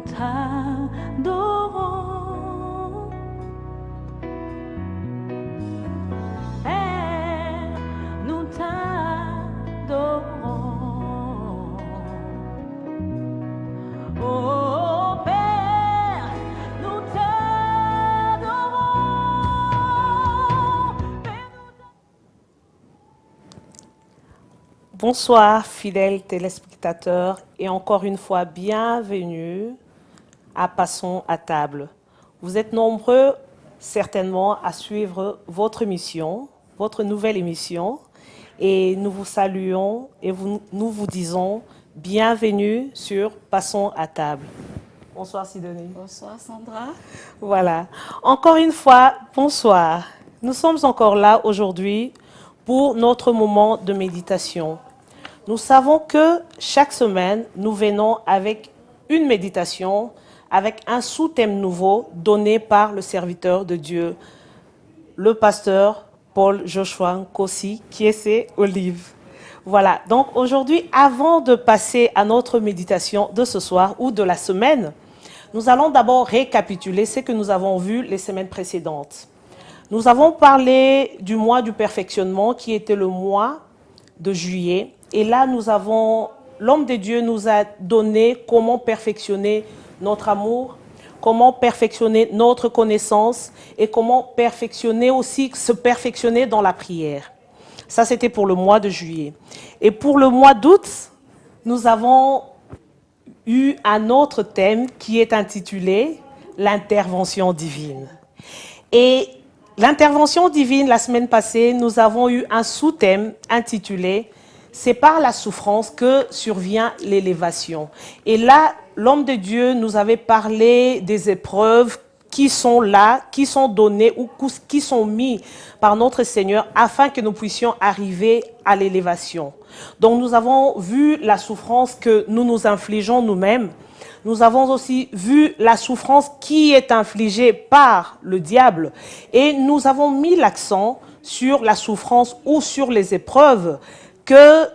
t'adorons. Père, nous t'adorons. Oh Père, nous t'adorons. Bonsoir, fidèles téléspectateurs, et encore une fois, bienvenue à Passons à table. Vous êtes nombreux, certainement, à suivre votre émission, votre nouvelle émission, et nous vous saluons et nous vous disons bienvenue sur Passons à table. Bonsoir, Sidonie. Bonsoir Sandra. Voilà. Encore une fois, bonsoir. Nous sommes encore là aujourd'hui pour notre moment de méditation. Nous savons que chaque semaine, nous venons avec une méditation, avec un sous-thème nouveau donné par le serviteur de Dieu, le pasteur Paul Joshua Nkosi, qui est ses Olives. Voilà, donc aujourd'hui, avant de passer à notre méditation de ce soir ou de la semaine, nous allons d'abord récapituler ce que nous avons vu les semaines précédentes. Nous avons parlé du mois du perfectionnement qui était le mois de juillet. Et là, l'homme de Dieu nous a donné comment perfectionner notre amour, comment perfectionner notre connaissance et comment se perfectionner dans la prière. Ça, c'était pour le mois de juillet. Et pour le mois d'août, nous avons eu un autre thème qui est intitulé « L'intervention divine ». Et l'intervention divine, la semaine passée, nous avons eu un sous-thème intitulé « C'est par la souffrance que survient l'élévation ». Et là, l'homme de Dieu nous avait parlé des épreuves qui sont là, qui sont données ou qui sont mises par notre Seigneur afin que nous puissions arriver à l'élévation. Donc nous avons vu la souffrance que nous nous infligeons nous-mêmes. Nous avons aussi vu la souffrance qui est infligée par le diable et nous avons mis l'accent sur la souffrance ou sur les épreuves que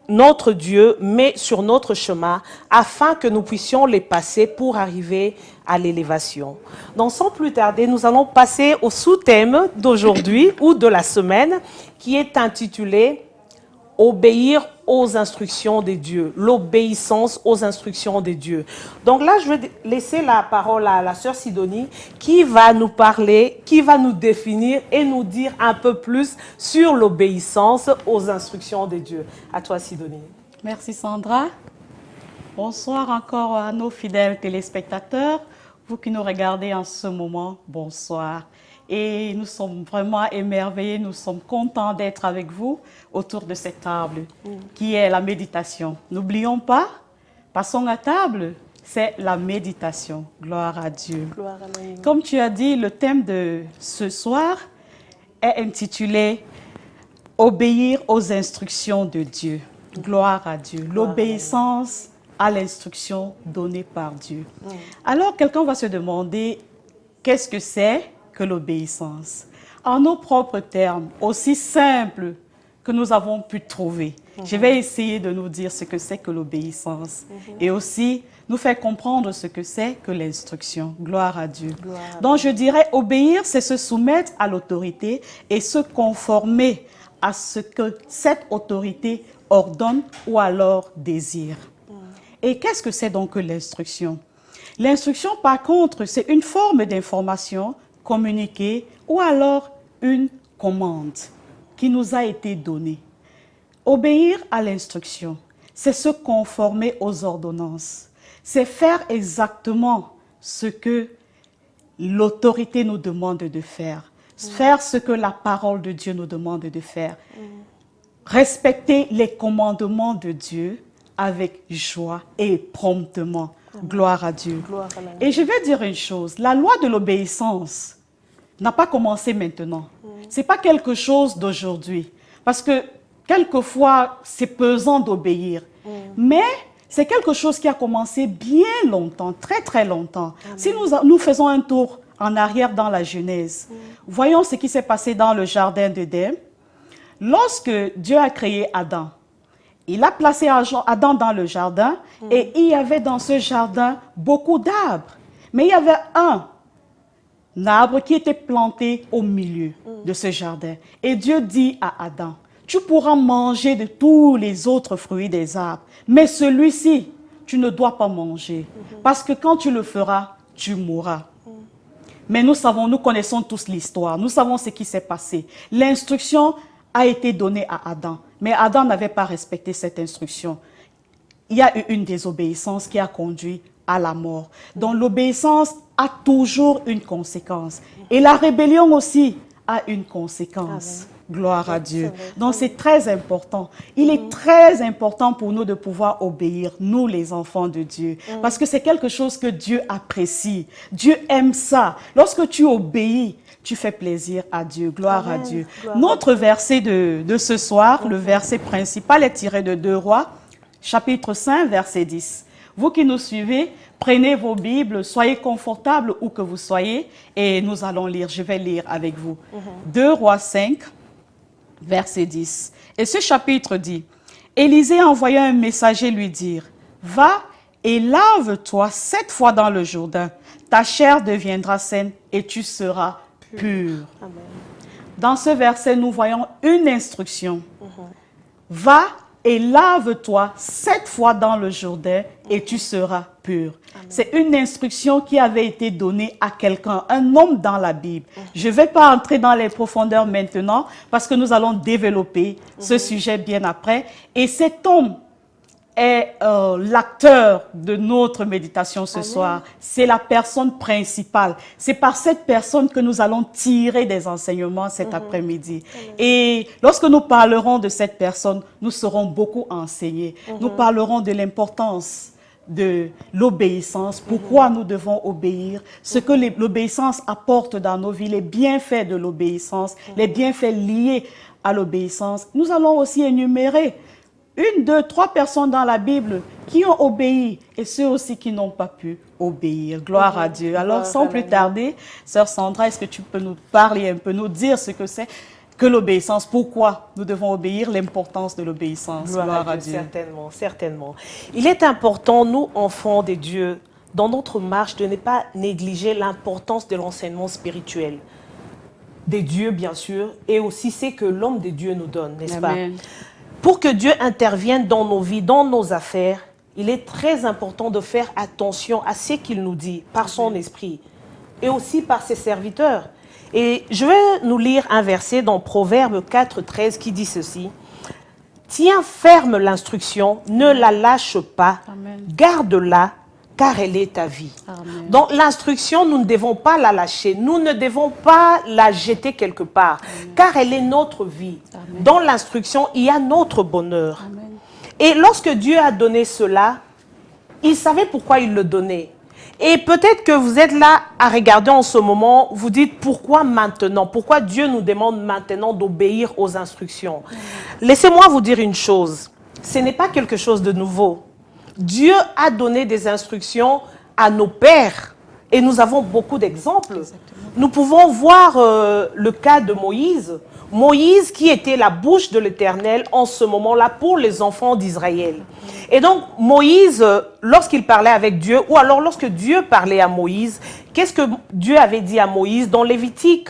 notre Dieu met sur notre chemin afin que nous puissions les passer pour arriver à l'élévation. Donc sans plus tarder, nous allons passer au sous-thème d'aujourd'hui ou de la semaine qui est intitulé « Obéir aux instructions de Dieu », l'obéissance aux instructions de Dieu. Donc là, je vais laisser la parole à la sœur Sidonie qui va nous parler, qui va nous définir et nous dire un peu plus sur l'obéissance aux instructions de Dieu. À toi, Sidonie. Merci Sandra. Bonsoir encore à nos fidèles téléspectateurs. Vous qui nous regardez en ce moment, bonsoir. Et nous sommes vraiment émerveillés, nous sommes contents d'être avec vous autour de cette table qui est la méditation. N'oublions pas, passons à table, c'est la méditation. Gloire à Dieu. Gloire à Dieu. Comme tu as dit, le thème de ce soir est intitulé « Obéir aux instructions de Dieu ». Gloire à Dieu. L'obéissance à l'instruction donnée par Dieu. Alors, quelqu'un va se demander, qu'est-ce que c'est que l'obéissance? En nos propres termes, aussi simples que nous avons pu trouver, je vais essayer de nous dire ce que c'est que l'obéissance et aussi nous faire comprendre ce que c'est que l'instruction. Gloire à Dieu. Donc je dirais, obéir, c'est se soumettre à l'autorité et se conformer à ce que cette autorité ordonne ou alors désire. Et qu'est-ce que c'est donc que l'instruction? L'instruction, par contre, c'est une forme d'information communiquée ou alors une commande qui nous a été donnée. Obéir à l'instruction, c'est se conformer aux ordonnances. C'est faire exactement ce que l'autorité nous demande de faire. Faire ce que la parole de Dieu nous demande de faire. Respecter les commandements de Dieu avec joie et promptement. Gloire à Dieu. Gloire à la... Et je vais dire une chose, la loi de l'obéissance n'a pas commencé maintenant. Ce n'est pas quelque chose d'aujourd'hui. Parce que quelquefois, c'est pesant d'obéir. Mais c'est quelque chose qui a commencé bien longtemps, très très longtemps. Si nous faisons un tour en arrière dans la Genèse, voyons ce qui s'est passé dans le jardin d'Éden. Lorsque Dieu a créé Adam, Il a placé Adam dans le jardin et il y avait dans ce jardin beaucoup d'arbres. Mais il y avait un arbre qui était planté au milieu de ce jardin. Et Dieu dit à Adam, tu pourras manger de tous les autres fruits des arbres, mais celui-ci, tu ne dois pas manger, parce que quand tu le feras, tu mourras. Mais nous connaissons tous l'histoire, nous savons ce qui s'est passé. L'instruction a été donnée à Adam, mais Adam n'avait pas respecté cette instruction. Il y a eu une désobéissance qui a conduit à la mort. Donc l'obéissance a toujours une conséquence. Et la rébellion aussi a une conséquence. Amen. Gloire à Dieu. vrai. Donc c'est très important. Il est très important pour nous de pouvoir obéir, nous les enfants de Dieu. Parce que c'est quelque chose que Dieu apprécie. Dieu aime ça. Lorsque tu obéis, tu fais plaisir à Dieu. Gloire Amen. à Dieu. Gloire Notre verset de ce soir, le verset principal est tiré de 2 Rois, chapitre 5, verset 10. Vous qui nous suivez, prenez vos Bibles, soyez confortables où que vous soyez et nous allons lire. Je vais lire avec vous. 2 Rois 5, verset 10. Et ce chapitre dit, Élisée envoya un messager lui dire, va et lave-toi 7 fois dans le Jourdain. Ta chair deviendra saine et tu seras pur. Amen. Dans ce verset, nous voyons une instruction. Va et lave-toi 7 fois dans le Jourdain et tu seras pur. C'est une instruction qui avait été donnée à quelqu'un, un homme dans la Bible. Je ne vais pas entrer dans les profondeurs maintenant parce que nous allons développer ce sujet bien après. Et cet homme est l'acteur de notre méditation ce soir. C'est la personne principale. C'est par cette personne que nous allons tirer des enseignements cet après-midi. Et lorsque nous parlerons de cette personne, nous serons beaucoup enseignés. Nous parlerons de l'importance de l'obéissance, pourquoi nous devons obéir, ce que l'obéissance apporte dans nos vies, les bienfaits de l'obéissance, les bienfaits liés à l'obéissance. Nous allons aussi énumérer 1, 2, 3 personnes dans la Bible qui ont obéi et ceux aussi qui n'ont pas pu obéir. Gloire à Dieu. Alors, sans plus tarder, Sœur Sandra, est-ce que tu peux nous parler un peu, nous dire ce que c'est que l'obéissance, pourquoi nous devons obéir, l'importance de l'obéissance. Gloire à Dieu. Certainement, certainement. Il est important, nous, enfants de Dieu, dans notre marche, de ne pas négliger l'importance de l'enseignement spirituel. Des dieux, bien sûr, et aussi c'est que l'homme de Dieu nous donne, n'est-ce pas? Pour que Dieu intervienne dans nos vies, dans nos affaires, il est très important de faire attention à ce qu'il nous dit par son esprit et aussi par ses serviteurs. Et je vais nous lire un verset dans Proverbe 4, 13 qui dit ceci. « Tiens ferme l'instruction, ne la lâche pas, garde-la, car elle est ta vie. » Donc l'instruction, nous ne devons pas la lâcher, nous ne devons pas la jeter quelque part, car elle est notre vie. Dans l'instruction, il y a notre bonheur. Et lorsque Dieu a donné cela, il savait pourquoi il le donnait. Et peut-être que vous êtes là à regarder en ce moment, vous dites pourquoi maintenant? Pourquoi Dieu nous demande maintenant d'obéir aux instructions? Laissez-moi vous dire une chose, ce n'est pas quelque chose de nouveau. Dieu a donné des instructions à nos pères et nous avons beaucoup d'exemples. Nous pouvons voir le cas de Moïse. Moïse qui était la bouche de l'Éternel en ce moment-là pour les enfants d'Israël. Et donc Moïse, lorsqu'il parlait avec Dieu, ou alors lorsque Dieu parlait à Moïse, qu'est-ce que Dieu avait dit à Moïse? Dans Lévitique,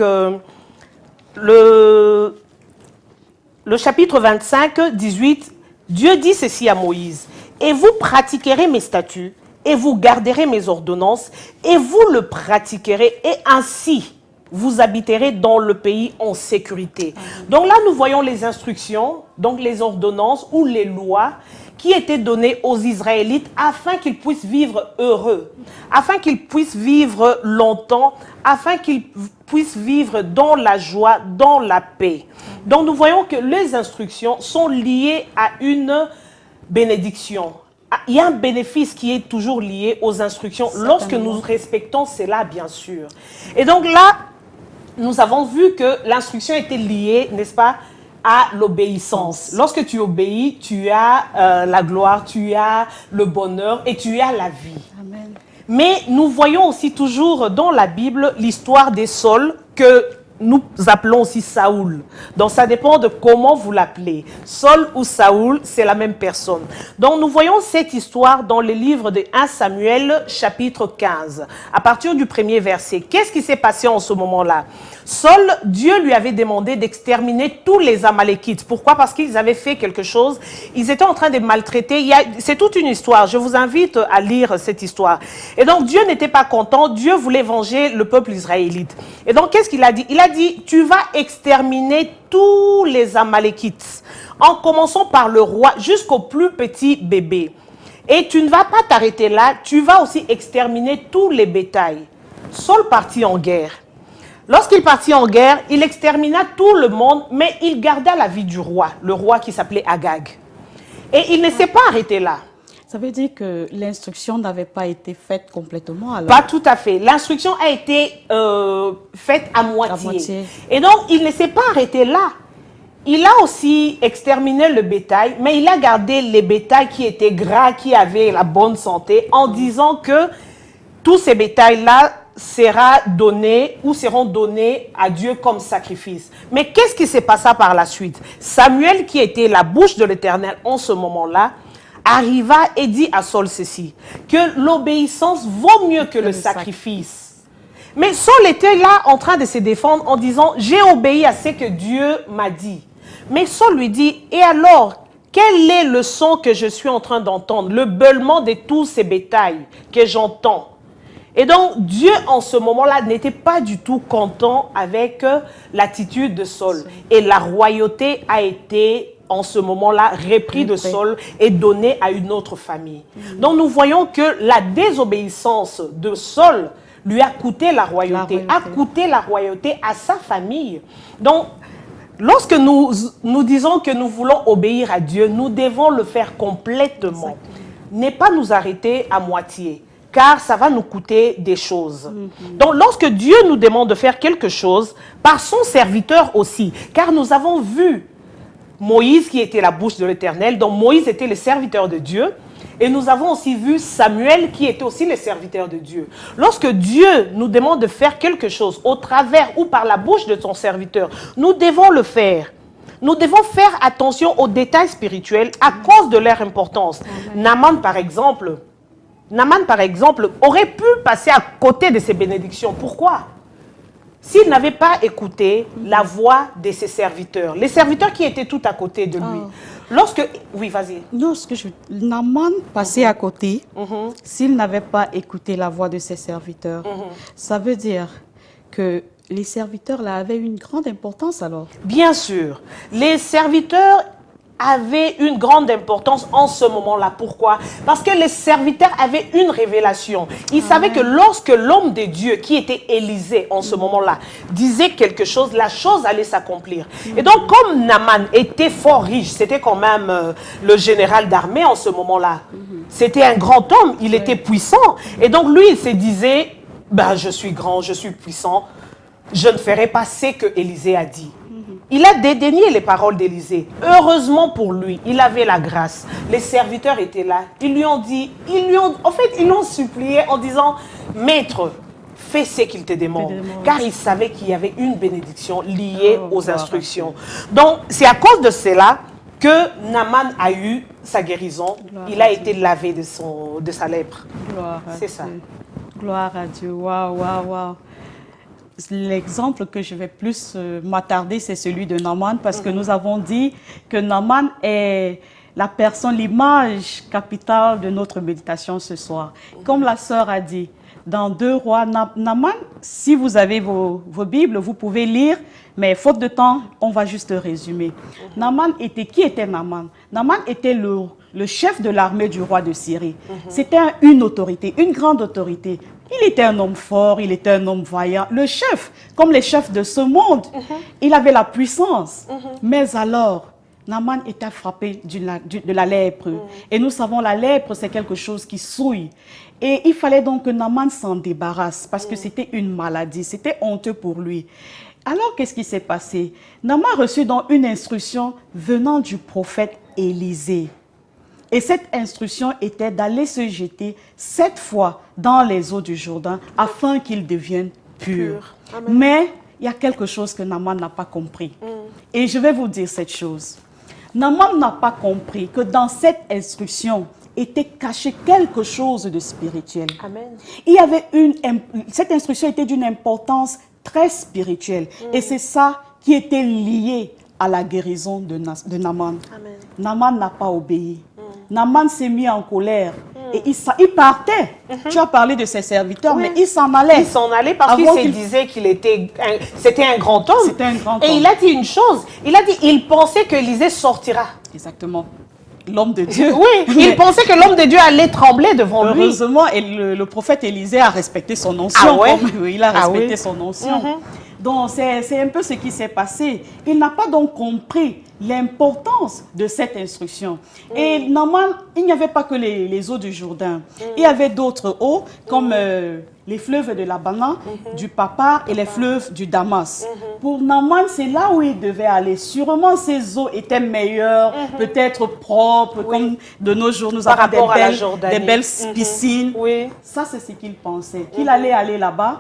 le chapitre 25, 18, Dieu dit ceci à Moïse. « Et vous pratiquerez mes statuts, et vous garderez mes ordonnances, et vous le pratiquerez, et ainsi vous habiterez dans le pays en sécurité. » Donc là, nous voyons les instructions, donc les ordonnances ou les lois qui étaient données aux Israélites afin qu'ils puissent vivre heureux, afin qu'ils puissent vivre longtemps, afin qu'ils puissent vivre dans la joie, dans la paix. Donc nous voyons que les instructions sont liées à une bénédiction. Il y a un bénéfice qui est toujours lié aux instructions lorsque nous respectons cela, bien sûr. Et donc là, nous avons vu que l'instruction était liée, n'est-ce pas, à l'obéissance. Lorsque tu obéis, tu as la gloire, tu as le bonheur et tu as la vie. Amen. Mais nous voyons aussi toujours dans la Bible l'histoire des Saul que nous appelons aussi Saoul. Donc ça dépend de comment vous l'appelez. Saul ou Saoul, c'est la même personne. Donc nous voyons cette histoire dans le livre de 1 Samuel chapitre 15. À partir du premier verset, qu'est-ce qui s'est passé en ce moment-là? Saul, Dieu lui avait demandé d'exterminer tous les Amalékites. Pourquoi? Parce qu'ils avaient fait quelque chose. Ils étaient en train de maltraiter. C'est toute une histoire. Je vous invite à lire cette histoire. Et donc Dieu n'était pas content. Dieu voulait venger le peuple israélite. Et donc qu'est-ce qu'il a dit? Il a dit, tu vas exterminer tous les Amalékites, en commençant par le roi jusqu'au plus petit bébé. Et tu ne vas pas t'arrêter là, tu vas aussi exterminer tous les bétails. Saul partit en guerre. Lorsqu'il partit en guerre, il extermina tout le monde, mais il garda la vie du roi, le roi qui s'appelait Agag. Et il ne s'est pas arrêté là. Ça veut dire que l'instruction n'avait pas été faite complètement alors? Pas tout à fait. L'instruction a été faite à moitié. À moitié. Et donc, il ne s'est pas arrêté là. Il a aussi exterminé le bétail, mais il a gardé les bétails qui étaient gras, qui avaient la bonne santé, en disant que tous ces bétails-là seront donnés à Dieu comme sacrifice. Mais qu'est-ce qui s'est passé par la suite? Samuel, qui était la bouche de l'Éternel en ce moment-là, arriva et dit à Saul ceci, que l'obéissance vaut mieux que le sacrifice. Mais Saul était là en train de se défendre en disant, j'ai obéi à ce que Dieu m'a dit. Mais Saul lui dit, et alors, quel est le son que je suis en train d'entendre? Le beulement de tous ces bétails que j'entends. Et donc, Dieu, en ce moment-là, n'était pas du tout content avec l'attitude de Saul. Et la royauté a été, en ce moment-là, reprise de Saul et donnée à une autre famille. Donc, nous voyons que la désobéissance de Saul lui a coûté la royauté, a coûté la royauté à sa famille. Donc, lorsque nous disons que nous voulons obéir à Dieu, nous devons le faire complètement. Ne pas nous arrêter à moitié, car ça va nous coûter des choses. Donc, lorsque Dieu nous demande de faire quelque chose, par son serviteur aussi, car nous avons vu Moïse qui était la bouche de l'Éternel, donc Moïse était le serviteur de Dieu, et nous avons aussi vu Samuel qui était aussi le serviteur de Dieu. Lorsque Dieu nous demande de faire quelque chose au travers ou par la bouche de son serviteur, nous devons le faire. Nous devons faire attention aux détails spirituels à cause de leur importance. Naaman, par exemple, aurait pu passer à côté de ces bénédictions. Pourquoi? S'il n'avait pas écouté la voix de ses serviteurs, les serviteurs qui étaient tout à côté de lui. Oui, vas-y. Naaman passait à côté s'il n'avait pas écouté la voix de ses serviteurs. Ça veut dire que les serviteurs là avaient une grande importance alors? Bien sûr. Les serviteurs avait une grande importance en ce moment-là. Pourquoi? Parce que les serviteurs avaient une révélation. Ils savaient que lorsque l'homme de Dieu, qui était Élisée en ce moment-là, disait quelque chose, la chose allait s'accomplir. Et donc, comme Naaman était fort riche, c'était quand même le général d'armée en ce moment-là. C'était un grand homme, il était puissant. Et donc, lui, il se disait, ben, je suis grand, je suis puissant, je ne ferai pas ce que Élisée a dit. Il a dédaigné les paroles d'Élisée. Heureusement pour lui, il avait la grâce. Les serviteurs étaient là. Ils lui ont dit, ils l'ont supplié en disant, Maître, fais ce qu'il te demande. Car il savait qu'il y avait une bénédiction liée aux instructions. Donc, c'est à cause de cela que Naaman a eu sa guérison. Il a été lavé de sa lèpre. C'est ça. Gloire à Dieu. Waouh, waouh, waouh. L'exemple que je vais plus m'attarder, c'est celui de Naaman, parce que nous avons dit que Naaman est la personne, l'image capitale de notre méditation ce soir. Comme la sœur a dit, dans 2 Rois, Naaman, si vous avez vos Bibles, vous pouvez lire, mais faute de temps, on va juste résumer. Naaman qui était Naaman? Naaman était le chef de l'armée du roi de Syrie. C'était une autorité, une grande autorité. Il était un homme fort, il était un homme vaillant. Le chef, comme les chefs de ce monde, il avait la puissance. Mais alors, Naaman était frappé de la lèpre. Et nous savons, la lèpre, c'est quelque chose qui souille. Et il fallait donc que Naaman s'en débarrasse parce que c'était une maladie, c'était honteux pour lui. Alors, qu'est-ce qui s'est passé? Naaman reçut donc une instruction venant du prophète Élisée. Et cette instruction était d'aller se jeter 7 fois dans les eaux du Jourdain afin qu'il devienne pur. Mais il y a quelque chose que Naaman n'a pas compris. Et je vais vous dire cette chose. Naaman n'a pas compris que dans cette instruction était caché quelque chose de spirituel. Amen. Il y avait cette instruction était d'une importance très spirituelle. Et c'est ça qui était lié à la guérison de Naaman. Amen. Naaman n'a pas obéi. Naaman s'est mis en colère. Et il partait. Tu as parlé de ses serviteurs, Oui. mais il s'en allait. Il s'en allait parce qu'il Avant se qu'il- disait c'était un grand homme. C'était un grand Et homme. il a dit une chose. Il a dit, il pensait que Élisée sortira. Exactement. L'homme de Dieu. Oui, il Mais pensait que l'homme de Dieu allait trembler devant lui. heureusement, et le prophète Élisée a respecté son onction. Ah ouais? Oui, il a Ah respecté oui. son onction. Donc, c'est un peu ce qui s'est passé. Il n'a pas donc compris l'importance de cette instruction. Et Naaman, il n'y avait pas que les eaux du Jourdain. Il y avait d'autres eaux, comme les fleuves de l'Abana, du Papa et les fleuves du Damas. Pour Naaman, c'est là où il devait aller. Sûrement, ces eaux étaient meilleures, peut-être propres, comme de nos jours, nous Par avons rapport à la des Jordanie. belles piscines. Oui. Ça, c'est ce qu'il pensait, qu'il allait aller là-bas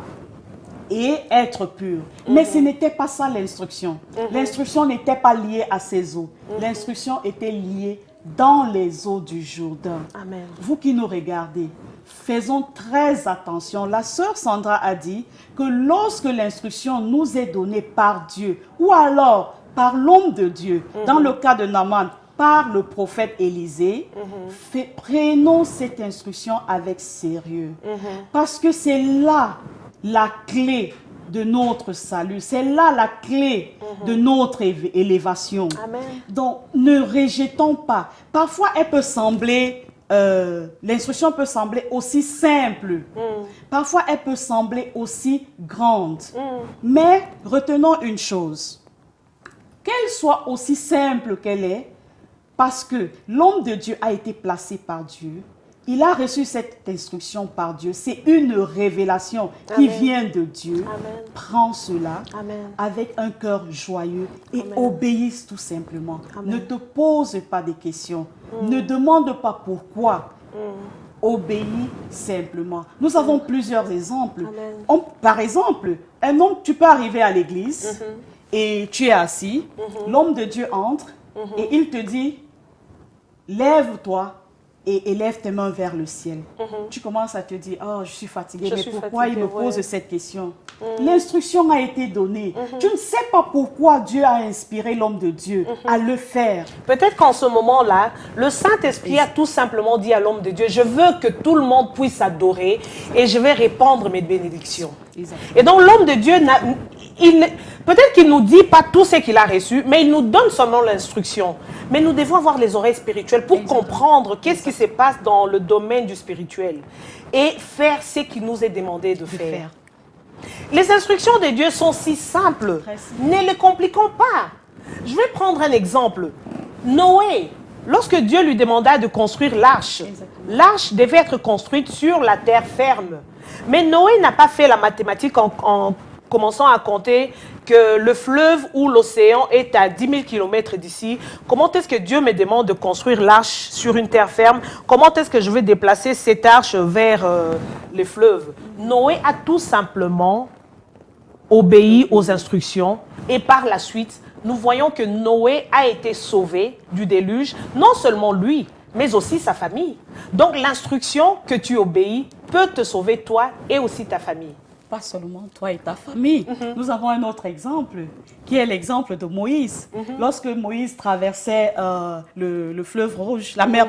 et être pur. Mais ce n'était pas ça l'instruction. L'instruction n'était pas liée à ces eaux. L'instruction était liée dans les eaux du Jourdain. Amen. Vous qui nous regardez, faisons très attention. La sœur Sandra a dit que lorsque l'instruction nous est donnée par Dieu, ou alors par l'homme de Dieu, dans le cas de Naaman, par le prophète Élisée, prenons cette instruction avec sérieux. Parce que c'est là la clé de notre salut. C'est là la clé de notre élévation. Amen. Donc, ne rejetons pas. Parfois, elle peut sembler, l'instruction peut sembler aussi simple. Parfois, elle peut sembler aussi grande. Mais retenons une chose. Qu'elle soit aussi simple qu'elle est, parce que l'homme de Dieu a été placé par Dieu, il a reçu cette instruction par Dieu. C'est une révélation qui Amen. vient de Dieu. Amen. Prends cela Amen. avec un cœur joyeux et Amen. obéisse tout simplement. Amen. Ne te pose pas des questions. Ne demande pas pourquoi. Obéis simplement. Nous avons plusieurs exemples. Amen. Par exemple, un homme, tu peux arriver à l'église et tu es assis. L'homme de Dieu entre et il te dit, lève-toi et élève tes mains vers le ciel. Tu commences à te dire, oh, je suis fatigué, Je mais suis pourquoi il fatigué, me pose ouais. cette question? L'instruction a été donnée. Tu ne sais pas pourquoi Dieu a inspiré l'homme de Dieu à le faire. Peut-être qu'en ce moment-là, le Saint-Esprit a tout simplement dit à l'homme de Dieu, je veux que tout le monde puisse adorer et je vais répandre mes bénédictions. Exactement. Et donc l'homme de Dieu, peut-être qu'il ne nous dit pas tout ce qu'il a reçu, mais il nous donne seulement l'instruction. Mais nous devons avoir les oreilles spirituelles pour comprendre qu'est-ce qui se passe dans le domaine du spirituel et faire ce qui nous est demandé de faire. Les instructions de Dieu sont si simples. Très simples. Ne les compliquons pas. Je vais prendre un exemple. Noé, lorsque Dieu lui demanda de construire l'arche, Exactement. l'arche devait être construite sur la terre ferme. Mais Noé n'a pas fait la mathématique en commençant à compter que le fleuve ou l'océan est à 10 000 km d'ici. Comment est-ce que Dieu me demande de construire l'arche sur une terre ferme? Comment est-ce que je vais déplacer cette arche vers les fleuves? Noé a tout simplement obéi aux instructions et par la suite, nous voyons que Noé a été sauvé du déluge, non seulement lui, mais aussi sa famille. Donc l'instruction que tu obéis peut te sauver toi et aussi ta famille. Pas seulement toi et ta famille. Nous avons un autre exemple, qui est l'exemple de Moïse. Lorsque Moïse traversait le fleuve rouge, la mer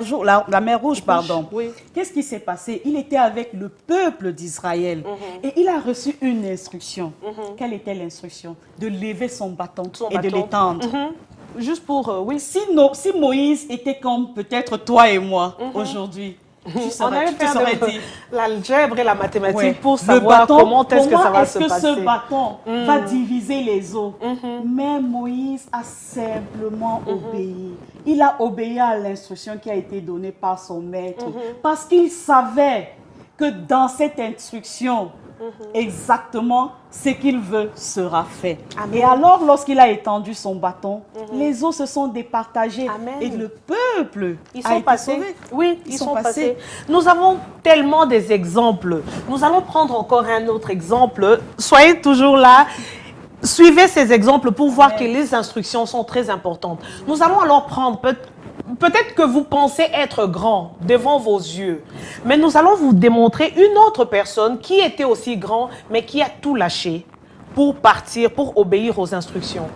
rouge, pardon. Oui. Qu'est-ce qui s'est passé? Il était avec le peuple d'Israël et il a reçu une instruction. Quelle était l'instruction? De lever son bâton et de l'étendre. Juste pour, oui. Si Moïse était comme peut-être toi et moi aujourd'hui, tu On serais, allait tu te faire serais dit, l'algèbre et la mathématique ouais, pour le savoir bâton, comment est-ce que ça va se passer. ce bâton va diviser les eaux? Mais Moïse a simplement obéi. Il a obéi à l'instruction qui a été donnée par son maître parce qu'il savait que dans cette instruction, exactement ce qu'il veut sera fait. Amen. Et alors, lorsqu'il a étendu son bâton, les eaux se sont départagées Amen. et le peuple Ils a sont été passés. sauvé. Oui, Ils ils sont sont passés. passés. Nous avons tellement des exemples. Nous allons prendre encore un autre exemple. Soyez toujours là. suivez ces exemples pour voir que les instructions sont très importantes. Nous allons alors prendre, peut-être que vous pensez être grand devant vos yeux, mais nous allons vous démontrer une autre personne qui était aussi grand, mais qui a tout lâché pour partir, pour obéir aux instructions.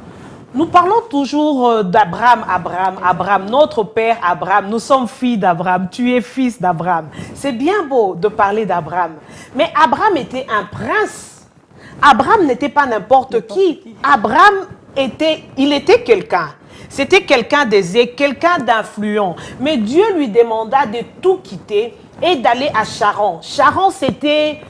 Nous parlons toujours d'Abraham, notre père Abraham. Nous sommes filles d'Abraham, tu es fils d'Abraham. C'est bien beau de parler d'Abraham, mais Abraham était un prince. Abraham n'était pas n'importe qui. Abraham il était quelqu'un. C'était quelqu'un d'aisé, quelqu'un d'influent. Mais Dieu lui demanda de tout quitter et d'aller à Charan. Charan, c'était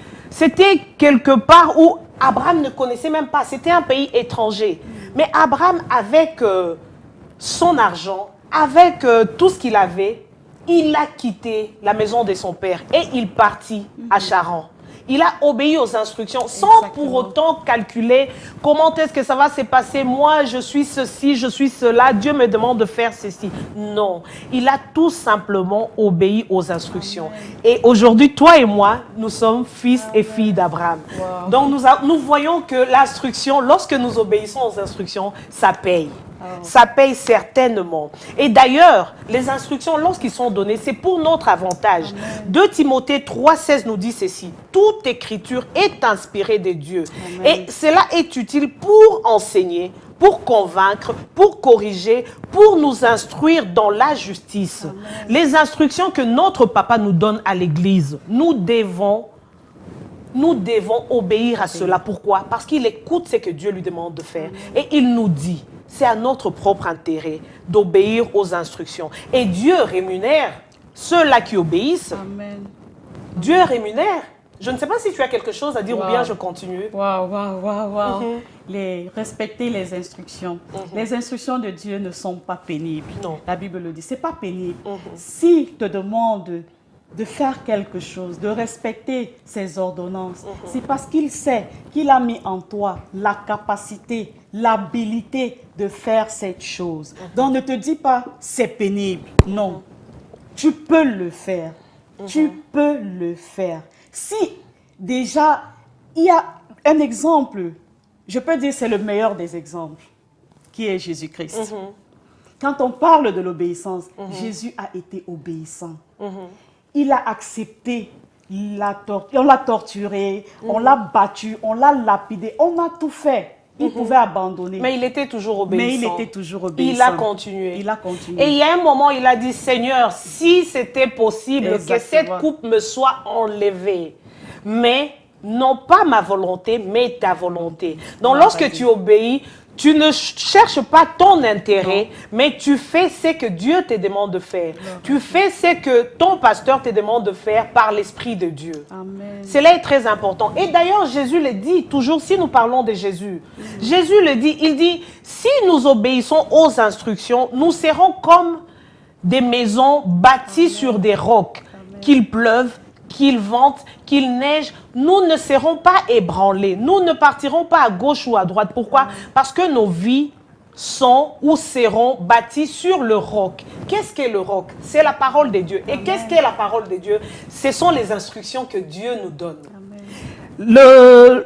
quelque part où Abraham ne connaissait même pas. C'était un pays étranger. Mais Abraham, avec son argent, avec tout ce qu'il avait, il a quitté la maison de son père et il partit à Charan. Il a obéi aux instructions sans pour autant calculer comment est-ce que ça va se passer. Moi, je suis ceci, je suis cela. Dieu me demande de faire ceci. Non, il a tout simplement obéi aux instructions. Et aujourd'hui, toi et moi, nous sommes fils et filles d'Abraham. Wow. Donc, nous voyons que l'instruction, lorsque nous obéissons aux instructions, ça paye. Ça paye certainement. Et d'ailleurs, les instructions, lorsqu'ils sont données, c'est pour notre avantage. 2 Timothée 3,16 nous dit ceci. Toute écriture est inspirée de Dieu. Amen. Et cela est utile pour enseigner, pour convaincre, pour corriger, pour nous instruire dans la justice. Amen. Les instructions que notre papa nous donne à l'église, nous devons obéir à cela. Pourquoi? Parce qu'il écoute ce que Dieu lui demande de faire. Amen. Et il nous dit, c'est à notre propre intérêt d'obéir aux instructions. Et Dieu rémunère ceux-là qui obéissent. Amen. Dieu rémunère. Je ne sais pas si tu as quelque chose à dire ou bien je continue. Respecter les instructions. Les instructions de Dieu ne sont pas pénibles. Non. La Bible le dit, c'est pas pénible. S'il te demande de faire quelque chose, de respecter ses ordonnances, c'est parce qu'il sait qu'il a mis en toi la capacité, l'habilité de faire cette chose. Donc ne te dis pas c'est pénible. Non, tu peux le faire. Tu peux le faire. Si déjà il y a un exemple, je peux dire c'est le meilleur des exemples, qui est Jésus-Christ. Quand on parle de l'obéissance, Jésus a été obéissant. Il a accepté, on l'a torturé, on l'a battu, on l'a lapidé, on a tout fait. Il pouvait abandonner. Mais il était toujours obéissant. Il a continué. Et il y a un moment, il a dit, Seigneur, si c'était possible que cette coupe me soit enlevée, mais non pas ma volonté, mais ta volonté. Donc lorsque tu obéis, tu ne cherches pas ton intérêt, mais tu fais ce que Dieu te demande de faire. Tu fais ce que ton pasteur te demande de faire par l'Esprit de Dieu. Amen. Cela est très important. Et d'ailleurs, Jésus le dit, toujours si nous parlons de Jésus, Jésus le dit, il dit, si nous obéissons aux instructions, nous serons comme des maisons bâties sur des rocs, qu'il pleuve, qu'il vente, qu'il neige, nous ne serons pas ébranlés. Nous ne partirons pas à gauche ou à droite. Pourquoi? Parce que nos vies sont ou seront bâties sur le roc. Qu'est-ce qu'est le roc? C'est la parole de Dieu. Et qu'est-ce qu'est la parole de Dieu? Ce sont les instructions que Dieu nous donne.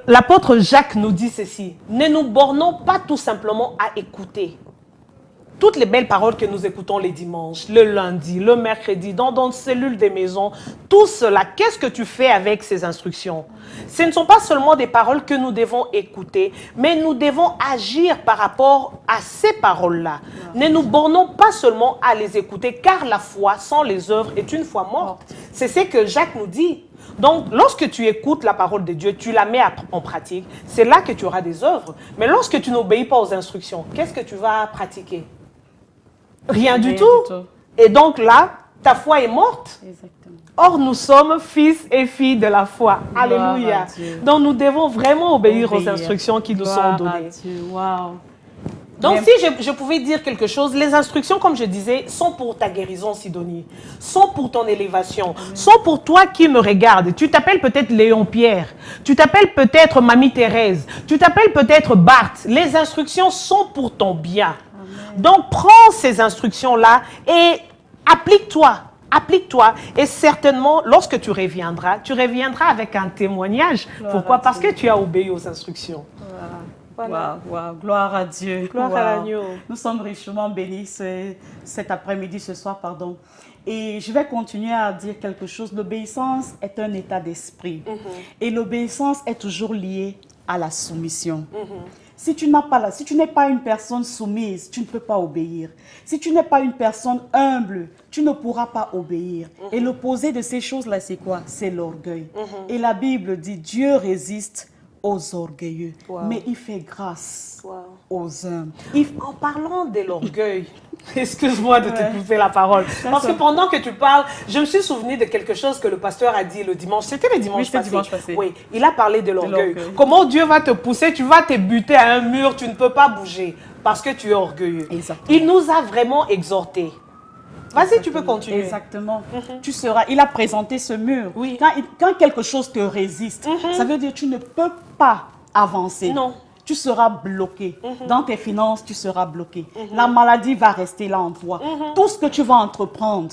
L'apôtre Jacques nous dit ceci. Ne nous bornons pas tout simplement à écouter toutes les belles paroles que nous écoutons les dimanches, le lundi, le mercredi, dans nos cellules des maisons, tout cela, qu'est-ce que tu fais avec ces instructions? Ce ne sont pas seulement des paroles que nous devons écouter, mais nous devons agir par rapport à ces paroles-là. Ne nous bornons pas seulement à les écouter, car la foi sans les œuvres est une foi morte. C'est ce que Jacques nous dit. Donc, lorsque tu écoutes la parole de Dieu, tu la mets en pratique, c'est là que tu auras des œuvres. Mais lorsque tu n'obéis pas aux instructions, qu'est-ce que tu vas pratiquer? Rien du tout. Et donc là, ta foi est morte. Exactement. Or, nous sommes fils et filles de la foi. Alléluia. Donc, nous devons vraiment obéir aux instructions qui nous sont données. Wow. Donc, si je pouvais dire quelque chose, les instructions, comme je disais, sont pour ta guérison, Sidonie, sont pour ton élévation, sont pour toi qui me regardes. Tu t'appelles peut-être Léon Pierre, tu t'appelles peut-être Mamie Thérèse, tu t'appelles peut-être Barthes. Les instructions sont pour ton bien. Donc, prends ces instructions-là et applique-toi. Applique-toi et certainement, lorsque tu reviendras avec un témoignage. Pourquoi? Parce que tu as obéi aux instructions. Voilà. Waouh, gloire à Dieu. Gloire à l'agneau. Nous sommes richement bénis cet après-midi, ce soir, pardon. Et je vais continuer à dire quelque chose. L'obéissance est un état d'esprit. Et l'obéissance est toujours liée à la soumission. Si tu n'es pas une personne soumise, tu ne peux pas obéir. Si tu n'es pas une personne humble, tu ne pourras pas obéir. Et l'opposé de ces choses-là, c'est quoi? C'est l'orgueil. Et la Bible dit, Dieu résiste aux orgueilleux, Wow. mais il fait grâce Wow. aux humbles. En parlant de l'orgueil, excuse-moi de te Ouais. couper la parole, parce que ça. pendant que tu parles, je me suis souvenu de quelque chose que le pasteur a dit le dimanche. C'était le dimanche Oui, c'était passé. dimanche passé. Oui, il a parlé de l'orgueil. l'orgueil. Comment Dieu va te pousser, tu vas te buter à un mur, tu ne peux pas bouger parce que tu es orgueilleux. Exactement. Il nous a vraiment exhortés. Vas-y, tu peux continuer. Exactement. Il a présenté ce mur. Oui. Quand quelque chose te résiste, ça veut dire que tu ne peux pas avancer. Non. Tu seras bloqué. Dans tes finances, tu seras bloqué. La maladie va rester là en toi. Tout ce que tu vas entreprendre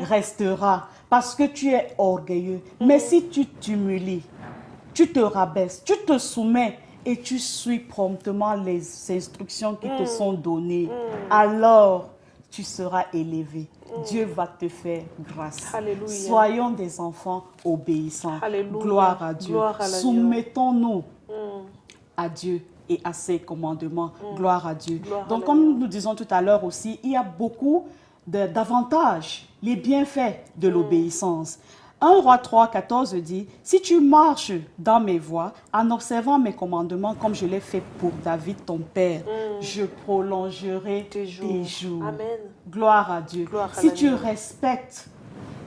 restera parce que tu es orgueilleux. Mais si tu t'humilies, tu te rabaisses, tu te soumets et tu suis promptement les instructions qui te sont données, alors tu seras élevé. Dieu va te faire grâce. Alléluia. Soyons des enfants obéissants. Alléluia. Gloire à Dieu. Gloire à l'agneau. Soumettons-nous à Dieu et à ses commandements. Gloire à Dieu. Gloire à Donc, l'agneau. comme nous disons tout à l'heure aussi, il y a beaucoup d'avantages, les bienfaits de l'obéissance. 1 Roi 3, 14 dit, « Si tu marches dans mes voies, en observant mes commandements comme je l'ai fait pour David, ton père, je prolongerai tes jours. Amen. Gloire à Dieu. Gloire à Si tu l'agneau. respectes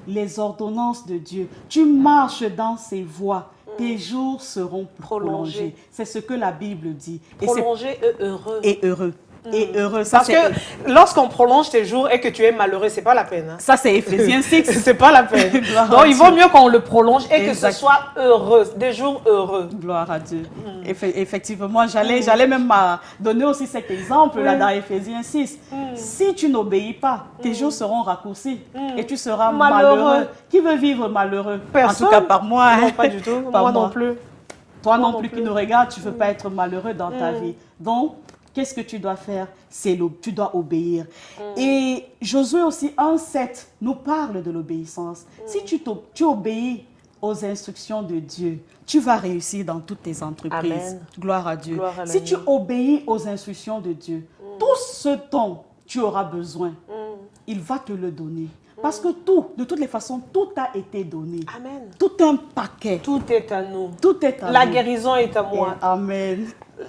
les ordonnances de Dieu, tu marches dans ses voies, tes jours seront prolongés. Prolongés. C'est ce que la Bible dit. Et c'est- Prolongé et heureux. et heureux. Et heureux. Ça, Parce que lorsqu'on prolonge tes jours et que tu es malheureux, c'est pas la peine. Hein. ça, c'est Éphésiens 6. C'est pas la peine. Gloire Donc à il vaut Dieu. mieux qu'on le prolonge et que ce Exact. soit heureux, des jours heureux. Gloire à Dieu. Effectivement, j'allais même donner aussi cet exemple là dans Éphésiens 6. Si tu n'obéis pas, tes jours seront raccourcis et tu seras Malheureux. malheureux. Qui veut vivre malheureux? Personne. En tout cas, par moi. Non, hein. pas du tout. Par Moi non plus. Toi Moi non non plus plus. qui nous regarde, tu ne veux pas être malheureux dans ta vie. Donc, qu'est-ce que tu dois faire? Tu dois obéir. Et Josué aussi 1,7 nous parle de l'obéissance. Si tu obéis aux instructions de Dieu, tu vas réussir dans toutes tes entreprises. Amen. Gloire à Dieu. Gloire à Si tu l'agneau. obéis aux instructions de Dieu, tout ce dont tu auras besoin, il va te le donner. Parce que de toutes les façons, tout a été donné. Amen. Tout un paquet. Tout est à nous. Tout est à La nous. guérison est à moi. Amen.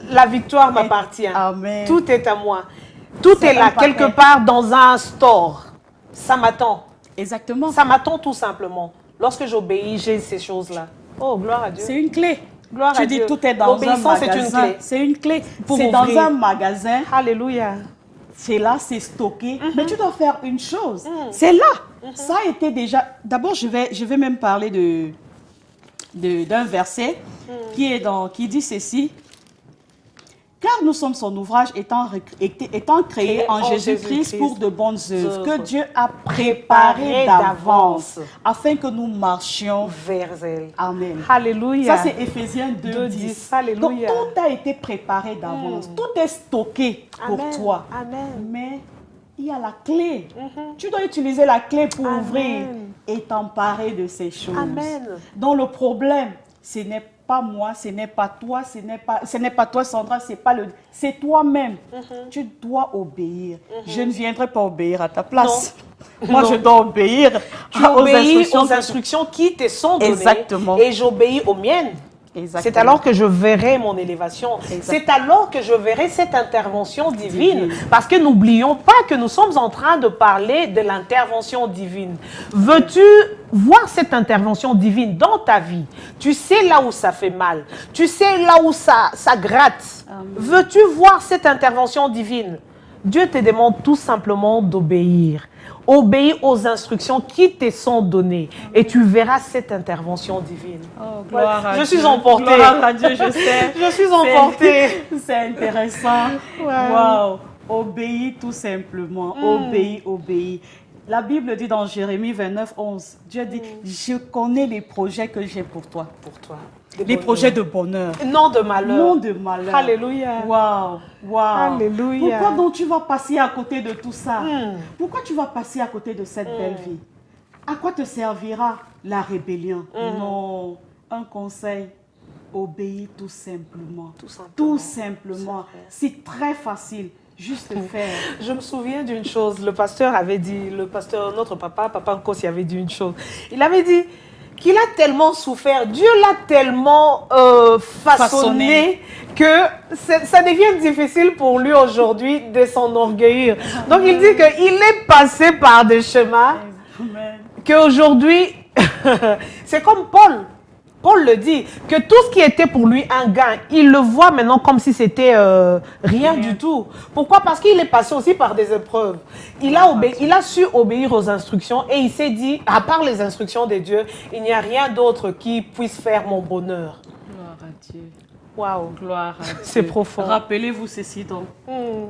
La victoire m'appartient. Amen. Tout est à moi. Tout C'est est là, un paquet. quelque part dans un store. Ça m'attend. Exactement. Ça m'attend tout simplement. Lorsque j'obéis, j'ai ces choses-là. Oh, gloire à Dieu. C'est une clé. Gloire tu à dis Dieu. tout est dans un L'obéissance est une magasin. clé. C'est une clé. Pour C'est dans ouvrir. un magasin. Alléluia. C'est là, c'est stocké. Mais tu dois faire une chose. C'est là. Ça a été déjà... D'abord, je vais même parler d'un verset qui dit ceci. Car nous sommes son ouvrage étant créé en Jésus-Christ pour de bonnes œuvres que Dieu a préparées d'avance afin que nous marchions. Vers elle. Amen. Alléluia. Ça, c'est Éphésiens 2:10. 2:10. Alléluia. Donc, tout a été préparé d'avance. Tout est stocké pour Amen. toi. Amen. Mais il y a la clé. Tu dois utiliser la clé pour Amen. ouvrir et t'emparer de ces choses. Amen. Donc, le problème, ce n'est pas moi, ce n'est pas toi, ce n'est pas toi, Sandra, c'est toi-même. Tu dois obéir. Je ne viendrai pas obéir à ta place. Moi, Non. je dois obéir Tu obéis aux instructions qui te sont données. Exactement. Et j'obéis aux miennes. Exactement. C'est alors que je verrai mon élévation. C'est alors que je verrai cette intervention divine. Parce que n'oublions pas que nous sommes en train de parler de l'intervention divine. Veux-tu voir cette intervention divine dans ta vie? Tu sais là où ça fait mal. Tu sais là où ça gratte. Veux-tu voir cette intervention divine? Dieu te demande tout simplement d'obéir. Obéis aux instructions qui te sont données et tu verras cette intervention divine. Oh, gloire à Je Dieu. suis emportée. Gloire à Dieu, je sais. Je suis emportée. C'est intéressant. Ouais. Waouh. Obéis tout simplement. Obéis, obéis. La Bible dit dans Jérémie 29, 11, Dieu dit, je connais les projets que j'ai pour toi. Pour toi. Les projets de bonheur. Non de malheur. Non de malheur. Alléluia. Waouh, waouh. Alléluia. Pourquoi donc tu vas passer à côté de tout ça? Pourquoi tu vas passer à côté de cette belle vie? À quoi te servira la rébellion? Non, un conseil, obéis tout simplement. Tout simplement. Tout simplement. C'est très facile. Juste faire. Je me souviens d'une chose, notre papa Nkossi avait dit une chose. Il avait dit qu'il a tellement souffert, Dieu l'a tellement façonné que ça devient difficile pour lui aujourd'hui de s'enorgueillir. Donc il dit qu'il est passé par des chemins qu'aujourd'hui, c'est comme Paul. Paul le dit, que tout ce qui était pour lui un gain, il le voit maintenant comme si c'était rien du tout. Pourquoi? Parce qu'il est passé aussi par des épreuves. Il a su obéir aux instructions et il s'est dit, à part les instructions de Dieu, il n'y a rien d'autre qui puisse faire mon bonheur. Gloire à Dieu. Waouh. Gloire à Dieu. C'est profond. Rappelez-vous ceci donc.